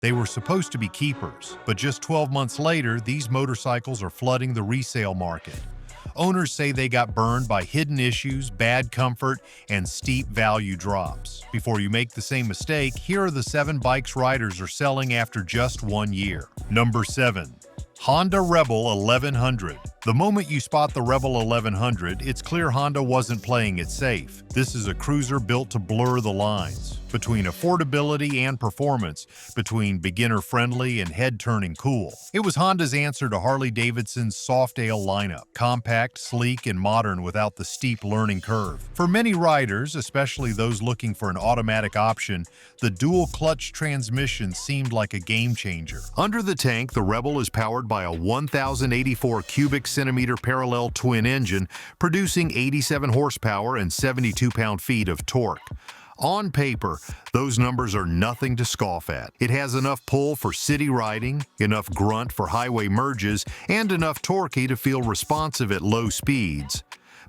They were supposed to be keepers, but just 12 months later, these motorcycles are flooding the resale market. Owners say they got burned by hidden issues, bad comfort, and steep value drops. Before you make the same mistake, here are the 7 bikes riders are selling after just 1 year. Number 7. Honda Rebel 1100. The moment you spot the Rebel 1100, it's clear Honda wasn't playing it safe. This is a cruiser built to blur the lines between affordability and performance, between beginner-friendly and head-turning cool. It was Honda's answer to Harley Davidson's soft ale lineup, compact, sleek, and modern without the steep learning curve. For many riders, especially those looking for an automatic option, the dual-clutch transmission seemed like a game-changer. Under the tank, the Rebel is powered by a 1,084 cubic centimeter parallel twin engine, producing 87 horsepower and 72 pound-feet of torque. On paper, those numbers are nothing to scoff at. It has enough pull for city riding, enough grunt for highway merges, and enough torque to feel responsive at low speeds.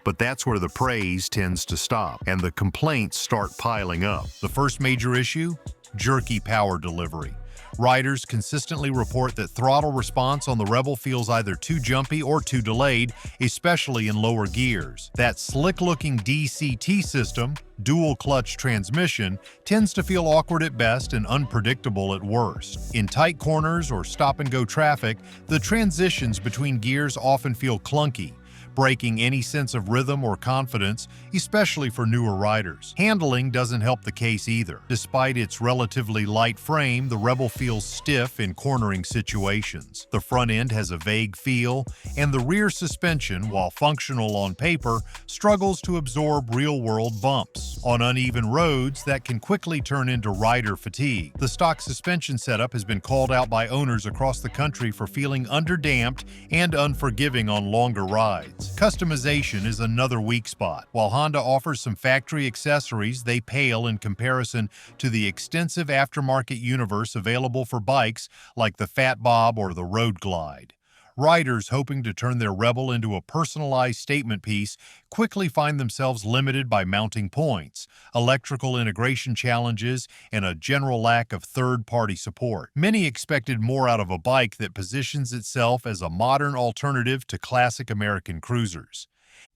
But that's where the praise tends to stop, and the complaints start piling up. The first major issue? Jerky power delivery. Riders consistently report that throttle response on the Rebel feels either too jumpy or too delayed, especially in lower gears. That slick-looking DCT system, dual-clutch transmission, tends to feel awkward at best and unpredictable at worst. In tight corners or stop-and-go traffic, the transitions between gears often feel clunky, breaking any sense of rhythm or confidence, especially for newer riders. Handling doesn't help the case either. Despite its relatively light frame, the Rebel feels stiff in cornering situations. The front end has a vague feel, and the rear suspension, while functional on paper, struggles to absorb real-world bumps. On uneven roads, that can quickly turn into rider fatigue. The stock suspension setup has been called out by owners across the country for feeling underdamped and unforgiving on longer rides. Customization is another weak spot. While Honda offers some factory accessories, they pale in comparison to the extensive aftermarket universe available for bikes like the Fat Bob or the Road Glide. Riders hoping to turn their Rebel into a personalized statement piece quickly find themselves limited by mounting points, electrical integration challenges, and a general lack of third-party support. Many expected more out of a bike that positions itself as a modern alternative to classic American cruisers.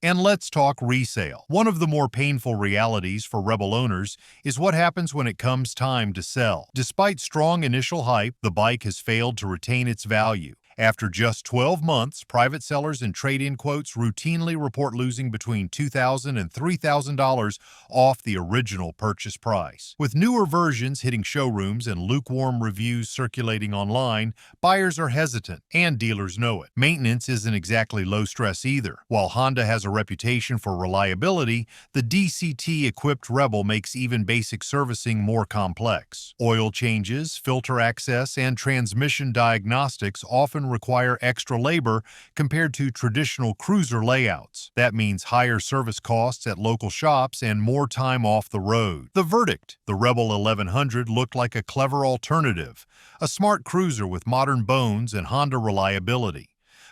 And let's talk resale. One of the more painful realities for Rebel owners is what happens when it comes time to sell. Despite strong initial hype, the bike has failed to retain its value. After just 12 months, private sellers and trade-in quotes routinely report losing between $2,000 and $3,000 off the original purchase price. With newer versions hitting showrooms and lukewarm reviews circulating online, buyers are hesitant, and dealers know it. Maintenance isn't exactly low stress either. While Honda has a reputation for reliability, the DCT-equipped Rebel makes even basic servicing more complex. Oil changes, filter access, and transmission diagnostics often require extra labor compared to traditional cruiser layouts. That means higher service costs at local shops and more time off the road. The verdict: the Rebel 1100 looked like a clever alternative, a smart cruiser with modern bones and Honda reliability.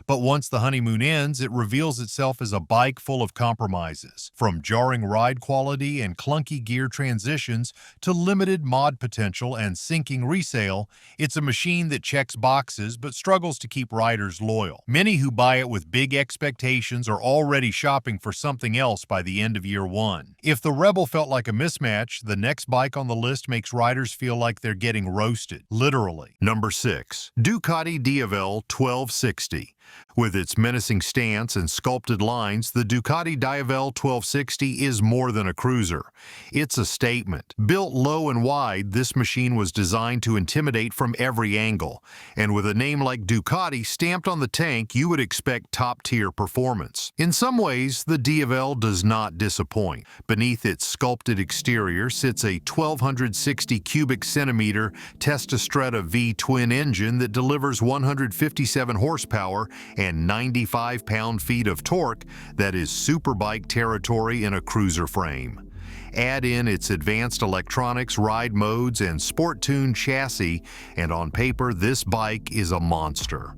But once the honeymoon ends, it reveals itself as a bike full of compromises. From jarring ride quality and clunky gear transitions to limited mod potential and sinking resale, it's a machine that checks boxes but struggles to keep riders loyal. Many who buy it with big expectations are already shopping for something else by the end of year one. If the Rebel felt like a mismatch, the next bike on the list makes riders feel like they're getting roasted, literally. Number 6. Ducati Diavel 1260. With its menacing stance and sculpted lines, the Ducati Diavel 1260 is more than a cruiser. It's a statement. Built low and wide, this machine was designed to intimidate from every angle. And with a name like Ducati stamped on the tank, you would expect top-tier performance. In some ways, the Diavel does not disappoint. Beneath its sculpted exterior sits a 1,260 cubic centimeter Testastretta V twin engine that delivers 157 horsepower and 95 pound-feet of torque that is superbike territory in a cruiser frame. Add in its advanced electronics, ride modes, and sport-tuned chassis, and on paper, this bike is a monster.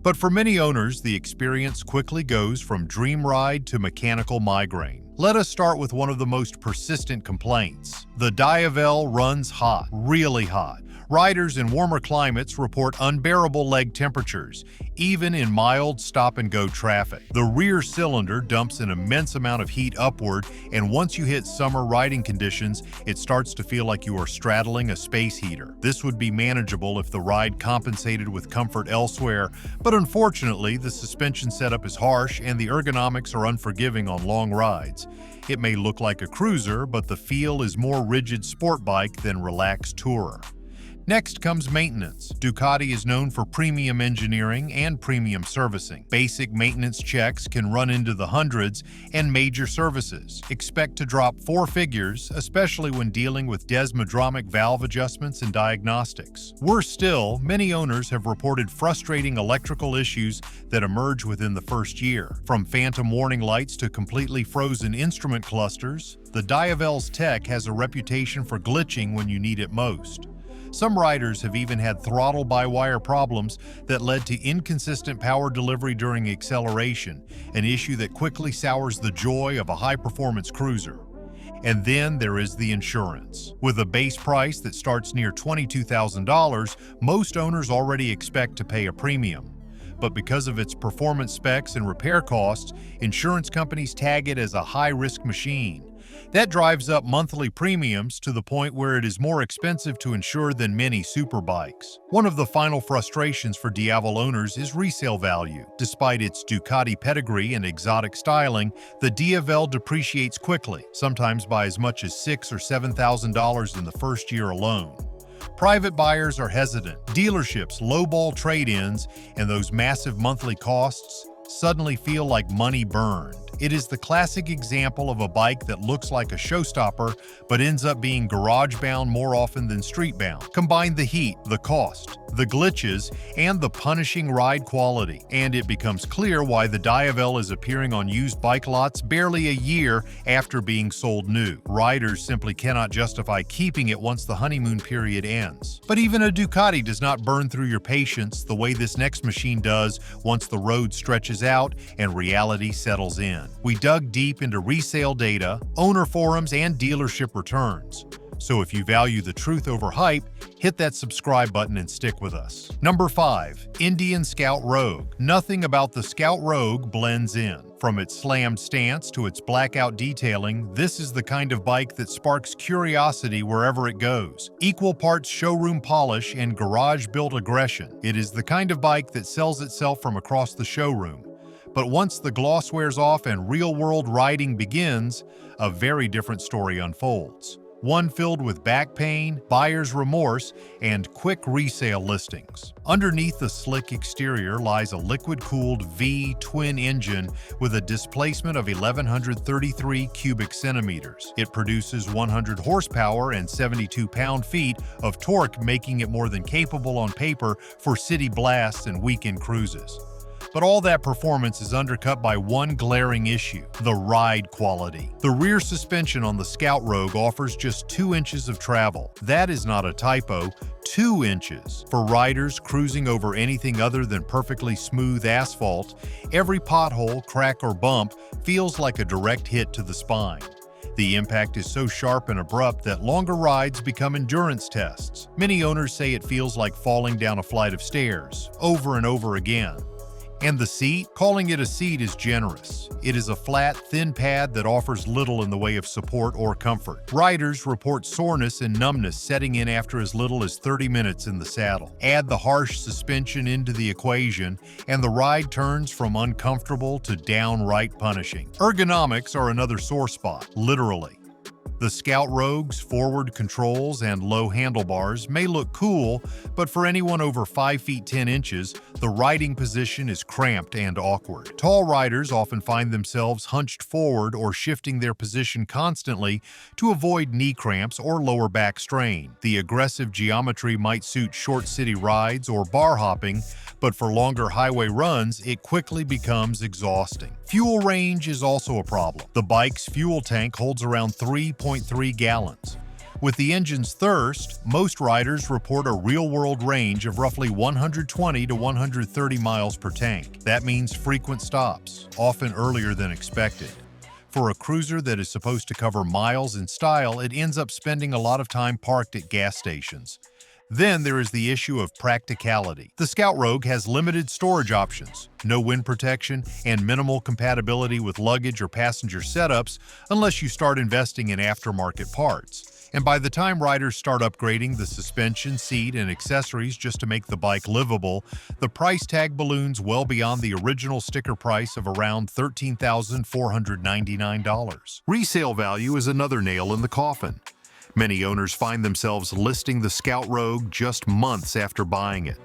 But for many owners, the experience quickly goes from dream ride to mechanical migraine. Let us start with one of the most persistent complaints. The Diavel runs hot, really hot. Riders in warmer climates report unbearable leg temperatures, even in mild stop-and-go traffic. The rear cylinder dumps an immense amount of heat upward, and once you hit summer riding conditions, it starts to feel like you are straddling a space heater. This would be manageable if the ride compensated with comfort elsewhere, but unfortunately, the suspension setup is harsh and the ergonomics are unforgiving on long rides. It may look like a cruiser, but the feel is more rigid sport bike than relaxed tourer. Next comes maintenance. Ducati is known for premium engineering and premium servicing. Basic maintenance checks can run into the hundreds, and major services expect to drop four figures, especially when dealing with desmodromic valve adjustments and diagnostics. Worse still, many owners have reported frustrating electrical issues that emerge within the first year. From phantom warning lights to completely frozen instrument clusters, the Diavel's tech has a reputation for glitching when you need it most. Some riders have even had throttle-by-wire problems that led to inconsistent power delivery during acceleration, an issue that quickly sours the joy of a high-performance cruiser. And then there is the insurance. With a base price that starts near $22,000, most owners already expect to pay a premium. But because of its performance specs and repair costs, insurance companies tag it as a high-risk machine. That drives up monthly premiums to the point where it is more expensive to insure than many superbikes. One of the final frustrations for Diavel owners is resale value. Despite its Ducati pedigree and exotic styling, the Diavel depreciates quickly, sometimes by as much as $6,000 or $7,000 in the first year alone. Private buyers are hesitant. Dealerships lowball trade-ins, and those massive monthly costs suddenly feel like money burned. It is the classic example of a bike that looks like a showstopper but ends up being garage-bound more often than street-bound. Combine the heat, the cost, the glitches, and the punishing ride quality, and it becomes clear why the Diavel is appearing on used bike lots barely a year after being sold new. Riders simply cannot justify keeping it once the honeymoon period ends. But even a Ducati does not burn through your patience the way this next machine does once the road stretches out and reality settles in. We dug deep into resale data, owner forums, and dealership returns. So if you value the truth over hype, hit that subscribe button and stick with us. Number 5. Indian Scout Rogue. Nothing about the Scout Rogue blends in. From its slammed stance to its blackout detailing, this is the kind of bike that sparks curiosity wherever it goes. Equal parts showroom polish and garage-built aggression. It is the kind of bike that sells itself from across the showroom. But once the gloss wears off and real-world riding begins, a very different story unfolds. One filled with back pain, buyer's remorse, and quick resale listings. Underneath the slick exterior lies a liquid-cooled V twin engine with a displacement of 1,133 cubic centimeters. It produces 100 horsepower and 72 pound-feet of torque, making it more than capable on paper for city blasts and weekend cruises. But all that performance is undercut by one glaring issue: the ride quality. The rear suspension on the Scout Rogue offers just 2 inches of travel. That is not a typo, 2 inches. For riders cruising over anything other than perfectly smooth asphalt, every pothole, crack, or bump feels like a direct hit to the spine. The impact is so sharp and abrupt that longer rides become endurance tests. Many owners say it feels like falling down a flight of stairs, over and over again. And the seat? Calling it a seat is generous. It is a flat, thin pad that offers little in the way of support or comfort. Riders report soreness and numbness setting in after as little as 30 minutes in the saddle. Add the harsh suspension into the equation, and the ride turns from uncomfortable to downright punishing. Ergonomics are another sore spot, literally. The Scout Rogue's forward controls and low handlebars may look cool, but for anyone over 5 feet 10 inches, the riding position is cramped and awkward. Tall riders often find themselves hunched forward or shifting their position constantly to avoid knee cramps or lower back strain. The aggressive geometry might suit short city rides or bar hopping, but for longer highway runs, it quickly becomes exhausting. Fuel range is also a problem. The bike's fuel tank holds around 3.3 gallons. With the engine's thirst, most riders report a real-world range of roughly 120 to 130 miles per tank. That means frequent stops, often earlier than expected. For a cruiser that is supposed to cover miles in style, it ends up spending a lot of time parked at gas stations. Then there is the issue of practicality. The Scout Rogue has limited storage options, no wind protection, and minimal compatibility with luggage or passenger setups unless you start investing in aftermarket parts. And by the time riders start upgrading the suspension, seat, and accessories just to make the bike livable, the price tag balloons well beyond the original sticker price of around $13,499. Resale value is another nail in the coffin. Many owners find themselves listing the Scout Rogue just months after buying it.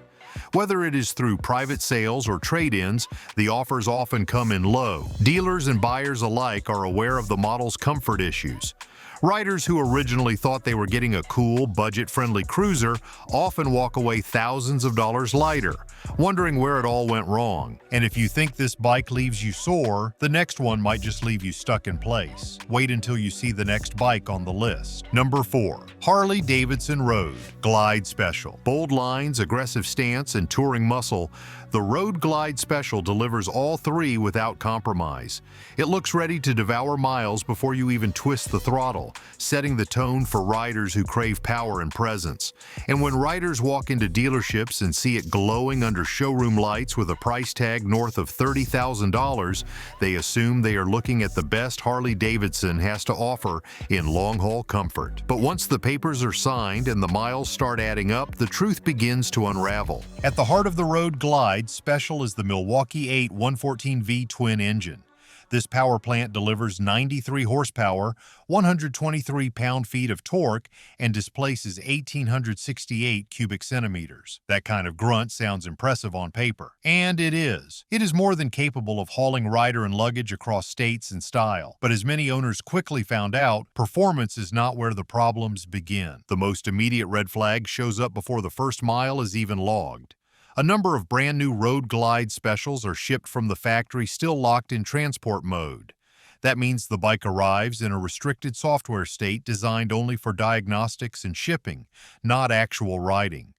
Whether it is through private sales or trade-ins, the offers often come in low. Dealers and buyers alike are aware of the model's comfort issues. Riders who originally thought they were getting a cool, budget-friendly cruiser often walk away thousands of dollars lighter, wondering where it all went wrong. And if you think this bike leaves you sore, the next one might just leave you stuck in place. Wait until you see the next bike on the list. Number 4. Harley Davidson Road Glide Special. Bold lines, aggressive stance, and touring muscle, the Road Glide Special delivers all three without compromise. It looks ready to devour miles before you even twist the throttle, setting the tone for riders who crave power and presence. And when riders walk into dealerships and see it glowing under showroom lights with a price tag north of $30,000, they assume they are looking at the best Harley Davidson has to offer in long-haul comfort. But once the papers are signed and the miles start adding up, the truth begins to unravel. At the heart of the Road Glide Special is the Milwaukee 8 114V twin engine. This power plant delivers 93 horsepower, 123 pound-feet of torque, and displaces 1,868 cubic centimeters. That kind of grunt sounds impressive on paper. And it is. It is more than capable of hauling rider and luggage across states in style. But as many owners quickly found out, performance is not where the problems begin. The most immediate red flag shows up before the first mile is even logged. A number of brand new Road Glide Specials are shipped from the factory still locked in transport mode. That means the bike arrives in a restricted software state designed only for diagnostics and shipping, not actual riding.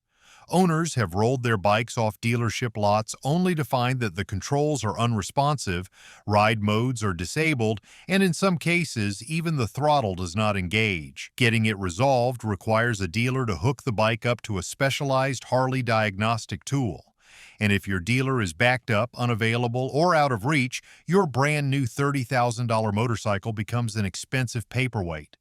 Owners have rolled their bikes off dealership lots only to find that the controls are unresponsive, ride modes are disabled, and in some cases, even the throttle does not engage. Getting it resolved requires a dealer to hook the bike up to a specialized Harley diagnostic tool. And if your dealer is backed up, unavailable, or out of reach, your brand new $30,000 motorcycle becomes an expensive paperweight.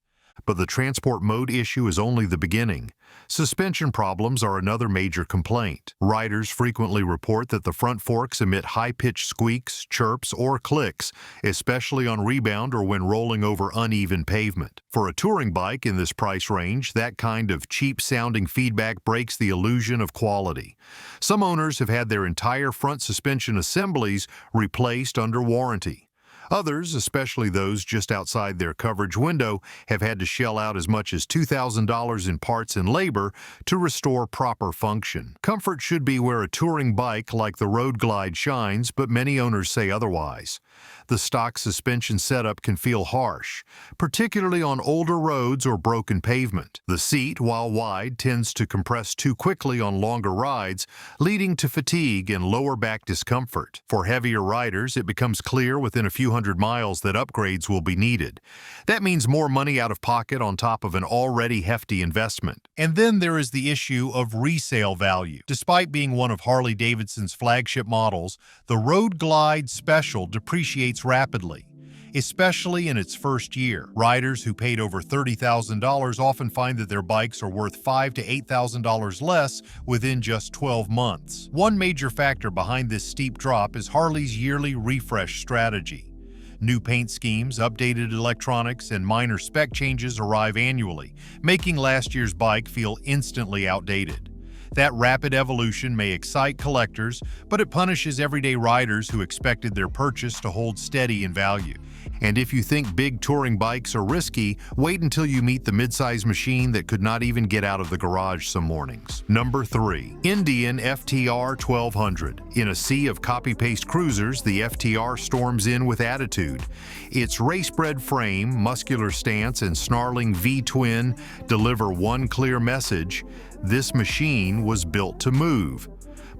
But the transport mode issue is only the beginning. Suspension problems are another major complaint. Riders frequently report that the front forks emit high-pitched squeaks, chirps, or clicks, especially on rebound or when rolling over uneven pavement. For a touring bike in this price range, that kind of cheap-sounding feedback breaks the illusion of quality. Some owners have had their entire front suspension assemblies replaced under warranty. Others, especially those just outside their coverage window, have had to shell out as much as $2,000 in parts and labor to restore proper function. Comfort should be where a touring bike like the Road Glide shines, but many owners say otherwise. The stock suspension setup can feel harsh, particularly on older roads or broken pavement. The seat, while wide, tends to compress too quickly on longer rides, leading to fatigue and lower back discomfort. For heavier riders, it becomes clear within a few hundred miles that upgrades will be needed. That means more money out of pocket on top of an already hefty investment. And then there is the issue of resale value. Despite being one of Harley Davidson's flagship models, the Road Glide Special depreciates rapidly, especially in its first year. Riders who paid over $30,000 often find that their bikes are worth $5,000 to $8,000 less within just 12 months. One major factor behind this steep drop is Harley's yearly refresh strategy. New paint schemes, updated electronics, and minor spec changes arrive annually, making last year's bike feel instantly outdated. That rapid evolution may excite collectors, but it punishes everyday riders who expected their purchase to hold steady in value. And if you think big touring bikes are risky, wait until you meet the midsize machine that could not even get out of the garage some mornings. Number 3. Indian FTR 1200. In a sea of copy-paste cruisers, the FTR storms in with attitude. Its race-bred frame, muscular stance, and snarling V-twin deliver one clear message: this machine was built to move.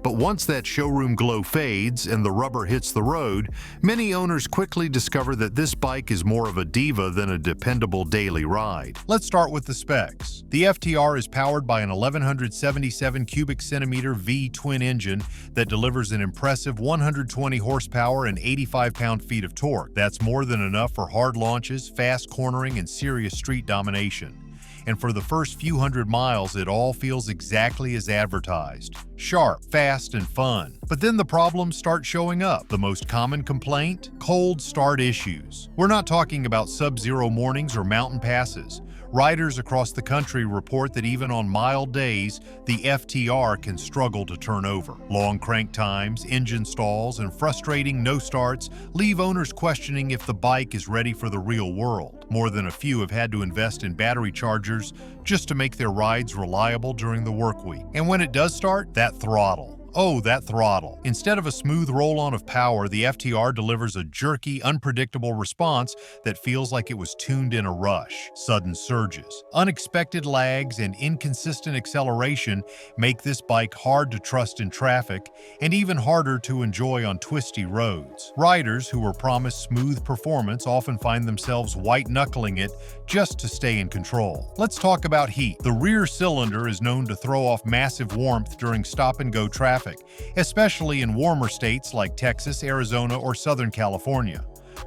But once that showroom glow fades and the rubber hits the road, many owners quickly discover that this bike is more of a diva than a dependable daily ride. Let's start with the specs. The FTR is powered by an 1177 cubic centimeter V twin engine that delivers an impressive 120 horsepower and 85 pound-feet of torque. That's more than enough for hard launches, fast cornering, and serious street domination. And for the first few hundred miles, it all feels exactly as advertised. Sharp, fast, and fun. But then the problems start showing up. The most common complaint? Cold start issues. We're not talking about sub-zero mornings or mountain passes. Riders across the country report that even on mild days, the FTR can struggle to turn over. Long crank times, engine stalls, and frustrating no starts leave owners questioning if the bike is ready for the real world. More than a few have had to invest in battery chargers just to make their rides reliable during the work week. And when it does start, that throttle. Oh, that throttle. Instead of a smooth roll-on of power, the FTR delivers a jerky, unpredictable response that feels like it was tuned in a rush. Sudden surges, unexpected lags, and inconsistent acceleration make this bike hard to trust in traffic and even harder to enjoy on twisty roads. Riders who were promised smooth performance often find themselves white-knuckling it just to stay in control. Let's talk about heat. The rear cylinder is known to throw off massive warmth during stop-and-go traffic, especially in warmer states like Texas, Arizona, or Southern California.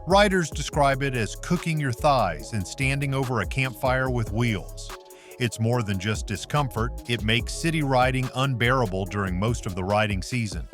Riders describe it as cooking your thighs and standing over a campfire with wheels. It's more than just discomfort, it makes city riding unbearable during most of the riding season.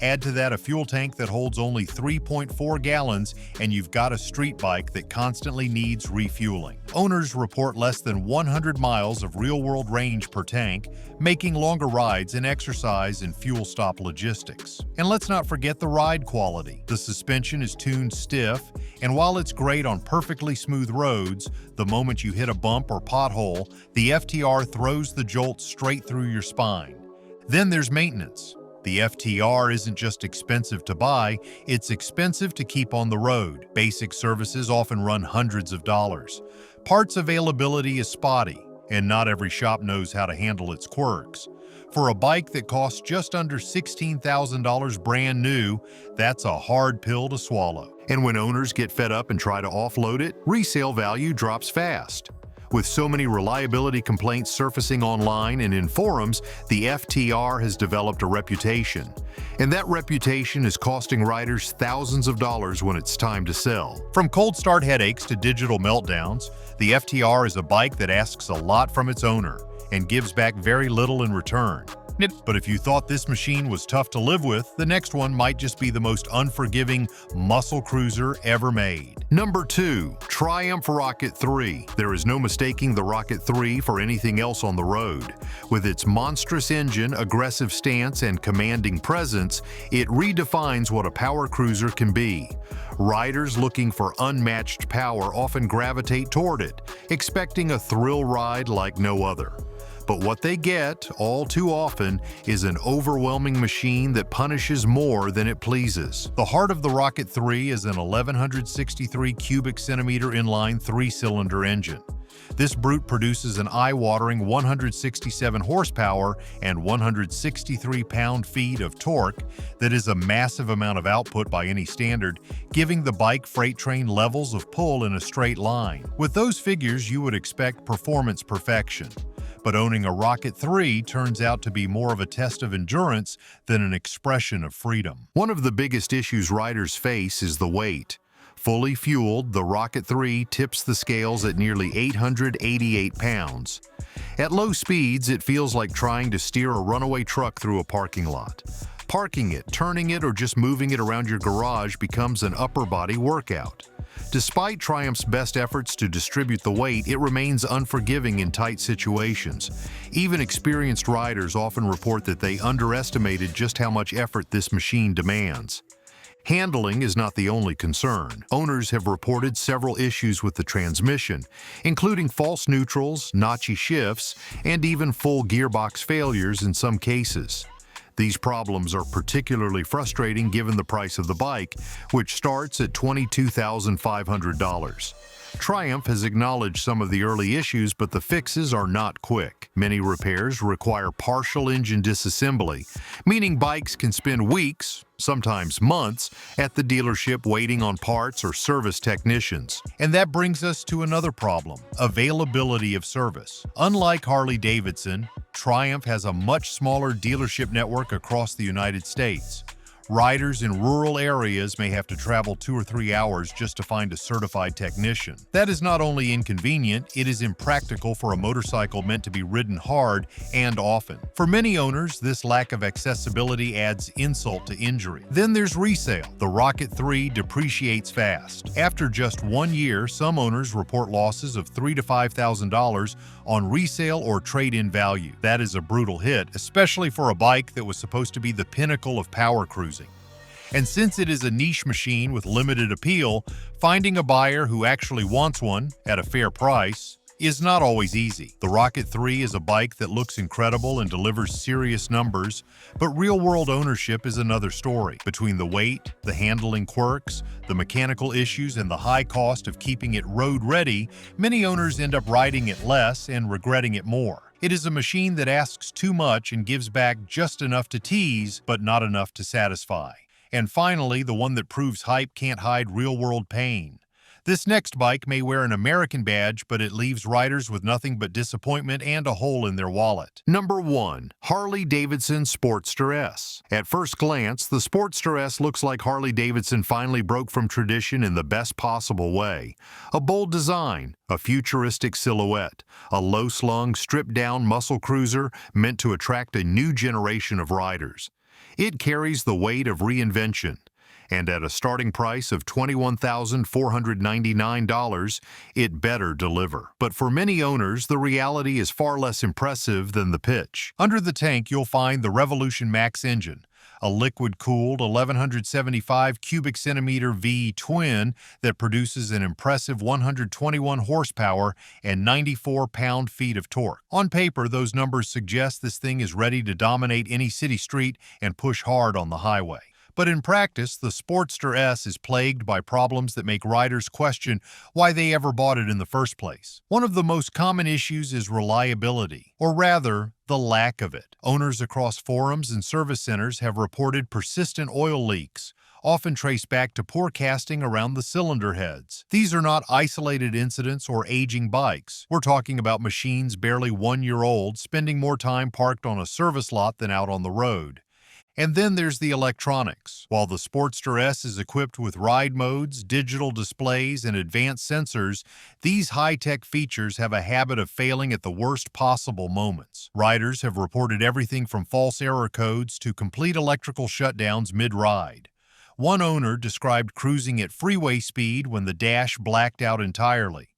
Add to that a fuel tank that holds only 3.4 gallons, and you've got a street bike that constantly needs refueling. Owners report less than 100 miles of real-world range per tank, making longer rides an exercise in fuel stop logistics. And let's not forget the ride quality. The suspension is tuned stiff, and while it's great on perfectly smooth roads, the moment you hit a bump or pothole, the FTR throws the jolt straight through your spine. Then there's maintenance. The FTR isn't just expensive to buy, it's expensive to keep on the road. Basic services often run hundreds of dollars. Parts availability is spotty, and not every shop knows how to handle its quirks. For a bike that costs just under $16,000 brand new, that's a hard pill to swallow. And when owners get fed up and try to offload it, resale value drops fast. With so many reliability complaints surfacing online and in forums, the FTR has developed a reputation. And that reputation is costing riders thousands of dollars when it's time to sell. From cold start headaches to digital meltdowns, the FTR is a bike that asks a lot from its owner and gives back very little in return. But if you thought this machine was tough to live with, the next one might just be the most unforgiving muscle cruiser ever made. Number 2. Triumph Rocket 3. There is no mistaking the Rocket 3 for anything else on the road. With its monstrous engine, aggressive stance, and commanding presence, it redefines what a power cruiser can be. Riders looking for unmatched power often gravitate toward it, expecting a thrill ride like no other. But what they get, all too often, is an overwhelming machine that punishes more than it pleases. The heart of the Rocket 3 is an 1163 cubic centimeter inline 3-cylinder engine. This brute produces an eye-watering 167 horsepower and 163 pound-feet of torque that is a massive amount of output by any standard, giving the bike freight train levels of pull in a straight line. With those figures, you would expect performance perfection. But owning a Rocket 3 turns out to be more of a test of endurance than an expression of freedom. One of the biggest issues riders face is the weight. Fully fueled, the Rocket 3 tips the scales at nearly 888 pounds. At low speeds, it feels like trying to steer a runaway truck through a parking lot. Parking it, turning it, or just moving it around your garage becomes an upper body workout. Despite Triumph's best efforts to distribute the weight, it remains unforgiving in tight situations. Even experienced riders often report that they underestimated just how much effort this machine demands. Handling is not the only concern. Owners have reported several issues with the transmission, including false neutrals, notchy shifts, and even full gearbox failures in some cases. These problems are particularly frustrating given the price of the bike, which starts at $22,500. Triumph has acknowledged some of the early issues, but the fixes are not quick. Many repairs require partial engine disassembly, meaning bikes can spend weeks, sometimes months, at the dealership waiting on parts or service technicians. And that brings us to another problem: availability of service. Unlike Harley Davidson, Triumph has a much smaller dealership network across the United States. Riders in rural areas may have to travel 2 or 3 hours just to find a certified technician. That is not only inconvenient, it is impractical for a motorcycle meant to be ridden hard and often. For many owners, this lack of accessibility adds insult to injury. Then there's resale. The Rocket 3 depreciates fast. After just 1 year, some owners report losses of $3,000 to $5,000 on resale or trade-in value. That is a brutal hit, especially for a bike that was supposed to be the pinnacle of power cruising. And since it is a niche machine with limited appeal, finding a buyer who actually wants one at a fair price is not always easy. The Rocket 3 is a bike that looks incredible and delivers serious numbers, but real-world ownership is another story. Between the weight, the handling quirks, the mechanical issues, and the high cost of keeping it road-ready, many owners end up riding it less and regretting it more. It is a machine that asks too much and gives back just enough to tease, but not enough to satisfy. And finally, the one that proves hype can't hide real-world pain. This next bike may wear an American badge, but it leaves riders with nothing but disappointment and a hole in their wallet. Number 1. Harley Davidson Sportster S. At first glance, the Sportster S looks like Harley Davidson finally broke from tradition in the best possible way. A bold design, a futuristic silhouette, a low-slung, stripped-down muscle cruiser meant to attract a new generation of riders. It carries the weight of reinvention, and at a starting price of $21,499, it better deliver. But for many owners, the reality is far less impressive than the pitch. Under the tank, you'll find the Revolution Max engine, a liquid-cooled 1175 cubic centimeter V twin that produces an impressive 121 horsepower and 94 pound-feet of torque. On paper, those numbers suggest this thing is ready to dominate any city street and push hard on the highway. But in practice, the Sportster S is plagued by problems that make riders question why they ever bought it in the first place. One of the most common issues is reliability, or rather, the lack of it. Owners across forums and service centers have reported persistent oil leaks, often traced back to poor casting around the cylinder heads. These are not isolated incidents or aging bikes. We're talking about machines barely 1 year old, spending more time parked on a service lot than out on the road. And then there's the electronics. While the Sportster S is equipped with ride modes, digital displays, and advanced sensors, these high-tech features have a habit of failing at the worst possible moments. Riders have reported everything from false error codes to complete electrical shutdowns mid-ride. One owner described cruising at freeway speed when the dash blacked out entirely,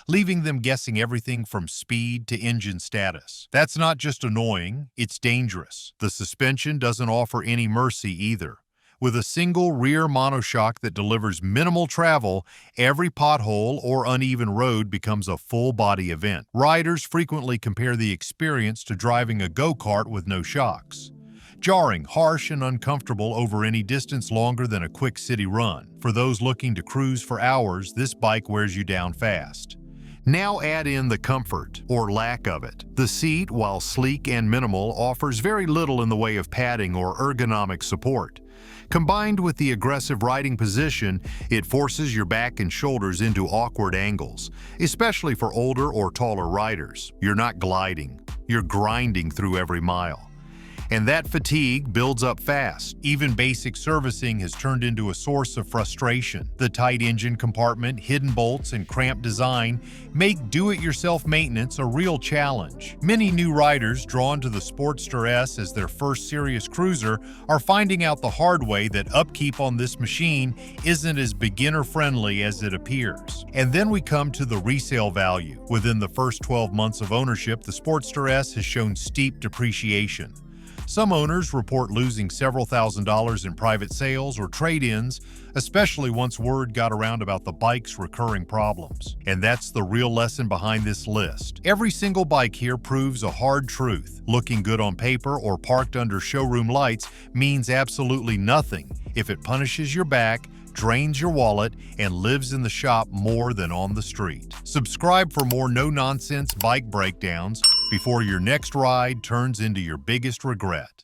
leaving them guessing everything from speed to engine status. That's not just annoying, it's dangerous. The suspension doesn't offer any mercy either. With a single rear monoshock that delivers minimal travel, every pothole or uneven road becomes a full-body event. Riders frequently compare the experience to driving a go-kart with no shocks. Jarring, harsh, and uncomfortable over any distance longer than a quick city run. For those looking to cruise for hours, this bike wears you down fast. Now add in the comfort, or lack of it. The seat, while sleek and minimal, offers very little in the way of padding or ergonomic support. Combined with the aggressive riding position, it forces your back and shoulders into awkward angles, especially for older or taller riders. You're not gliding, you're grinding through every mile. And that fatigue builds up fast. Even basic servicing has turned into a source of frustration. The tight engine compartment, hidden bolts, and cramped design make do-it-yourself maintenance a real challenge. Many new riders drawn to the Sportster S as their first serious cruiser are finding out the hard way that upkeep on this machine isn't as beginner-friendly as it appears. And then we come to the resale value. Within the first 12 months of ownership, the Sportster S has shown steep depreciation. Some owners report losing several $1,000s in private sales or trade-ins, especially once word got around about the bike's recurring problems. And that's the real lesson behind this list. Every single bike here proves a hard truth. Looking good on paper or parked under showroom lights means absolutely nothing if it punishes your back, drains your wallet, and lives in the shop more than on the street. Subscribe for more no-nonsense bike breakdowns before your next ride turns into your biggest regret.